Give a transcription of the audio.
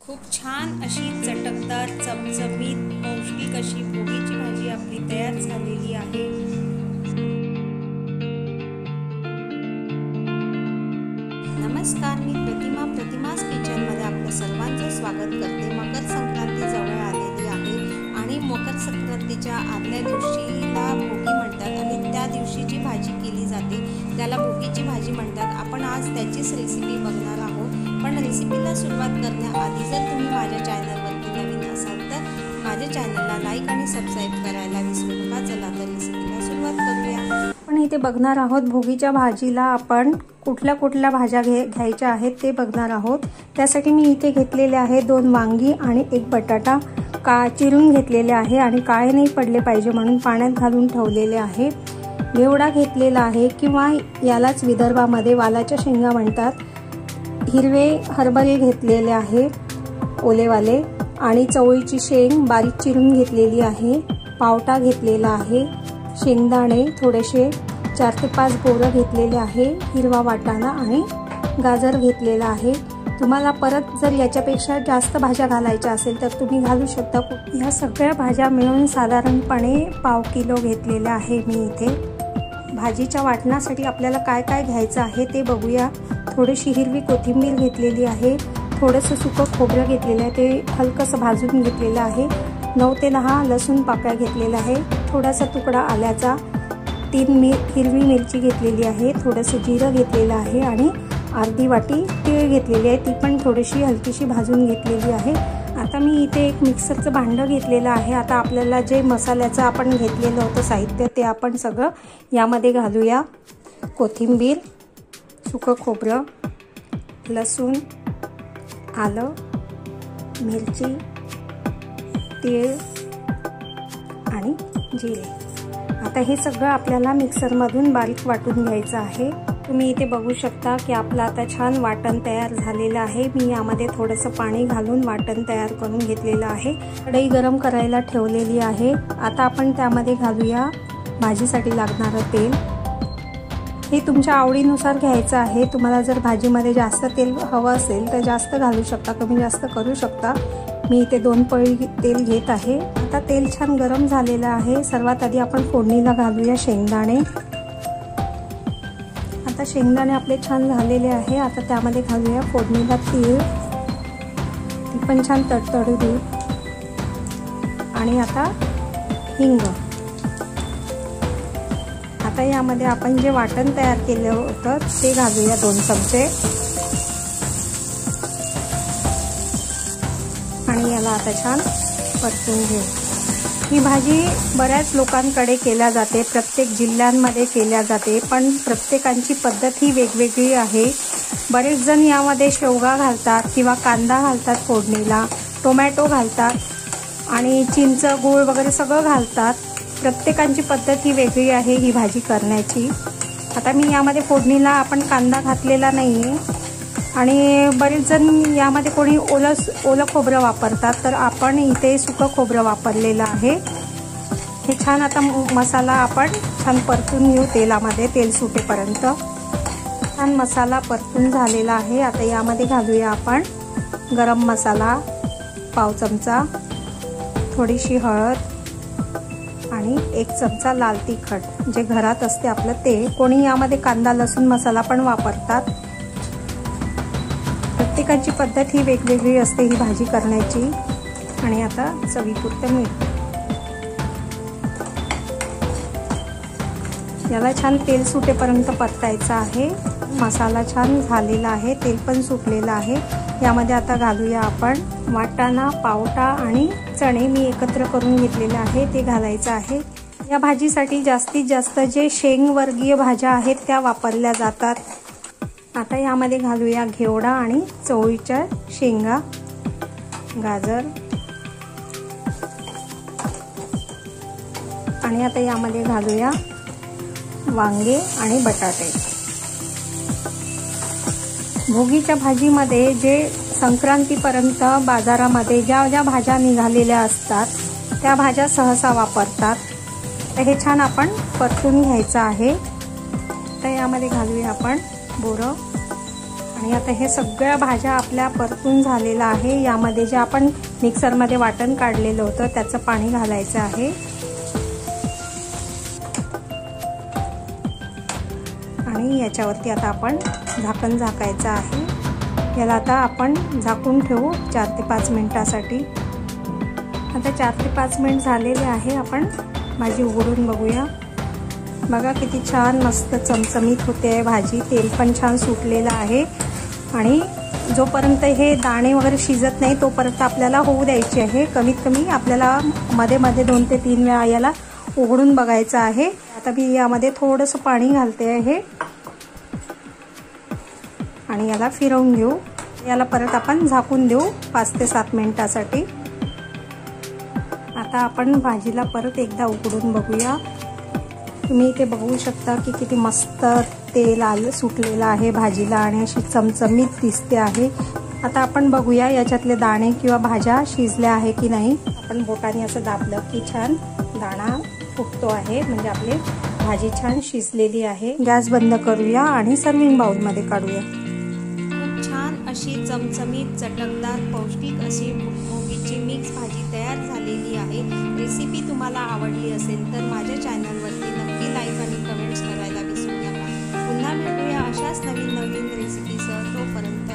खूप छान अशी चटकदार चमचमीत पौष्टिक अशी भोगीची भाजी आपली तयार झालेली आहे। नमस्कार, मी प्रतिमा's किचनमध्ये आपलं सर्वांचं स्वागत करते। मकर संक्रांती जवळ आलेली आहे आणि मकर संक्रांतीच्या आदल्या दिवशीला भोगी म्हणतात आणि त्या दिवशी जी भाजी केली जाते त्याला भोगीची भाजी म्हणतात। आपण आज त्याचीच रेसिपी बघणार आहोत, पण रेसिपीला सुरुवात करण्याआधी जर तुम्ही माझ्या चॅनलवरती नवीन असाल तर माझ्या चॅनलला लाईक आणि सबस्क्राईब करायला विसरू नका। चला तर रेसिपीला सुरुवात करूया। आपण इथे बघणार आहोत भोगीच्या भाजीला आपण कुठल्या भाज्या घ्यायच्या आहेत ते बघणार आहोत। त्यासाठी मी इथे घेतलेले आहे 2 वांगी आणि 1 बटाटा चिरून घेतलेले आहे आणि काळे नाही पडले पाहिजे म्हणून पाण्यात घालून ठेवलेले आहे। घेवडा घेतलेला आहे किंवा यालाच विदर्भामध्ये वालाच्या शेंगा म्हणतात। हिरवे हरभरे घेतलेले आहे ओलेवाले आणि चवळीची शेंग बारीक चिरून घेतलेली आहे। पावटा घेतलेला आहे, शेंगदाणे थोडेसे 4 ते 5 बोरं घेतलेले आहे, हिरवा वाटाणा आणि गाजर घेतलेला आहे। तुम्हाला परत जर याच्यापेक्षा जास्त भाज्या घालायच्या असेल तर तुम्ही घालू शकता। या सगळ्या भाज्या मिळून साधारणपणे पाव किलो घेतलेल्या आहे मी इथे। भाजीच्या वाटणासाठी आपल्याला काय काय घ्यायचं आहे ते बघूया। थोडीशी हिरवी कोथिंबीर घेतलेली आहे, थोडंसं सुकं खोबरं घेतलेलं आहे, ते हलकंसं भाजून घेतलेलं आहे। 9 ते 10 लसूण पाकळ्या घेतलेल्या आहे, थोडासा तुकडा आल्याचा, 3 हिरवी मिरची घेतलेली आहे, थोडंसं जिरं घेतलेलं आहे आणि अर्धी वाटी तीळ घेतलेली आहे, ती पण थोडीशी हलकीशी भाजून घेतलेली आहे। आता मी इथे एक मिक्सरचं भांडं घेतलेलं आहे। आता आपल्याला जे मसाल्याचं आपण घेतलेलं होतं साहित्य ते आपण सगळं यामध्ये घालूया। कोथिंबीर, सुकं खोबरं, लसूण, आलं, मिरची, तीळ आणि जिरे। आता हे सगळं आपल्याला मिक्सरमधून बारीक वाटून घ्यायचं आहे। तुम्ही इथे बघू शकता की आपलं आता छान वाटण तयार झालेलं आहे। मी यामध्ये थोडंसं पाणी घालून वाटण तयार करून घेतलेलं आहे। कढई गरम करायला ठेवलेली आहे। आता आपण त्यामध्ये घालूया भाजीसाठी लागणारं तेल। हे तुमच्या आवडीनुसार घ्यायचं आहे। तुम्हाला जर भाजीमध्ये जास्त तेल हवं असेल तर जास्त घालू शकता, कमी जास्त करू शकता। मी इथे 2 पळी तेल घेत आहे। आता तेल छान गरम झालेलं आहे। सर्वात आधी आपण फोडणीला घालूया शेंगदाणे। आता शेंगदाणे आपले छान झालेले आहे। आता त्यामध्ये घालूया फोडणीला तीळ, ती पण छान तडतडू देऊ आणि आता हिंग। आता यामध्ये आपण जे वाटण तयार केलं होतं ते घालूया 2 चमचे आणि याला आता छान परतून घेऊ। ही भाजी बऱ्याच लोकांकडे केल्या जाते, प्रत्येक जिल्ह्यांमध्ये केल्या जाते, पण प्रत्येकांची पद्धत ही वेगवेगळी आहे। बरेच जण यामध्ये शेवगा घालतात किंवा कांदा घालतात फोडणीला, टोमॅटो घालतात आणि चिंच, गूळ वगैरे सगळं घालतात। प्रत्येकांची पद्धत ही वेगळी आहे ही भाजी करण्याची। आता मी यामध्ये फोडणीला आपण कांदा घातलेला नाहीये आणि बरेच जण यामध्ये कोणी ओलं खोबरं वापरतात, तर आपण इथे सुकं खोबरं वापरलेलं आहे। हे छान आता मसाला आपण छान परतून घेऊ तेलामध्ये, तेल सुटेपर्यंत। छान मसाला परतून झालेला आहे। आता यामध्ये घालूया आपण गरम मसाला पाव चमचा, थोडीशी हळद आणि 1 चमचा लाल तिखट जे घरात असते आपलं ते। कोणी यामध्ये कांदा लसूण मसाला पण वापरतात। प्रत्येकाची पद्धत ही वेगवेगळी असते ही भाजी करण्याची। आणि आता चवीपुरतं मीठ। याला छान तेल सुटेपर्यंत परतायचं आहे। मसाला छान झालेला आहे, तेल पण सुटलेलं आहे। यामध्ये आता घालूया आपण वाटाणा, पावटा आणि चणे मी एकत्र करून घेतलेले आहे ते घालायचं आहे। या भाजीसाठी जास्तीत जास्त जे शेंगवर्गीय भाज्या आहेत त्या वापरल्या जातात। आता यामध्ये घालूया घेवडा आणि चवळीच्या शेंगा, गाजर आणि आता यामध्ये घालूया वांगे आणि बटाटे। भोगीच्या भाजीमध्ये जे संक्रांतीपर्यंत बाजारामध्ये ज्या भाज्या निघालेल्या असतात त्या भाज्या सहसा वापरतात। तर हे छान आपण परतून घ्यायचं आहे। तर यामध्ये घालूया आपण बोरं आणि आता हे सगळ्या भाज्या आपल्या परतून झालेला आहे। यामध्ये जे आपण मिक्सरमध्ये वाटण काढलेलं होतं त्याचं पाणी घालायचं आहे आणि याच्यावरती आता आपण झाकण झाकायचं आहे। याला आता आपण झाकून ठेवू 4 ते 5 मिनिटासाठी। आता 4 ते 5 मिनिट झालेले आहे। आपण भाजी उघडून बघूया। बघा किती छान मस्त चमचमीत होते आहे भाजी, तेल पण छान सुटलेलं आहे आणि जोपर्यंत हे दाणे वगैरे शिजत नाही तोपर्यंत आपल्याला होऊ द्यायची आहे। कमीत कमी आपल्याला मध्ये मध्ये 2 ते 3 वेळा याला उघडून बघायचं आहे। आता मी यामध्ये थोडंसं पाणी घालते आहे आणि याला फिरवून घेऊ। याला परत आपण झाकून देऊ 5 ते 7 मिनिटासाठी। आता आपण भाजीला परत एकदा उघडून बघूया। तुम्ही इथे बघू शकता की किती मस्त तेल सुटलेलं आहे भाजीला आणि अशी चमचमीत दिसते आहे। आता आपण बघूया याच्यातले दाणे किंवा भाज्या शिजल्या आहे की नाही। आपण बोटाने असं दाबलं की छान दाणा फुटतो आहे, म्हणजे आपली भाजी छान शिजलेली आहे। गॅस बंद करूया आणि सर्विंग बाउलमध्ये काढूया। खूप छान अशी चमचमीत चटकदार पौष्टिक अशी मुगाची मिक्स भाजी तयार झालेली आहे। रेसिपी तुम्हाला आवडली असेल तर माझ्या चॅनलवरती नक्की लाईक आणि कमेंट्स करायला विसरू नका। पुन्हा भेटूया अशाच नवीन रेसिपीसह। तोपर्यंत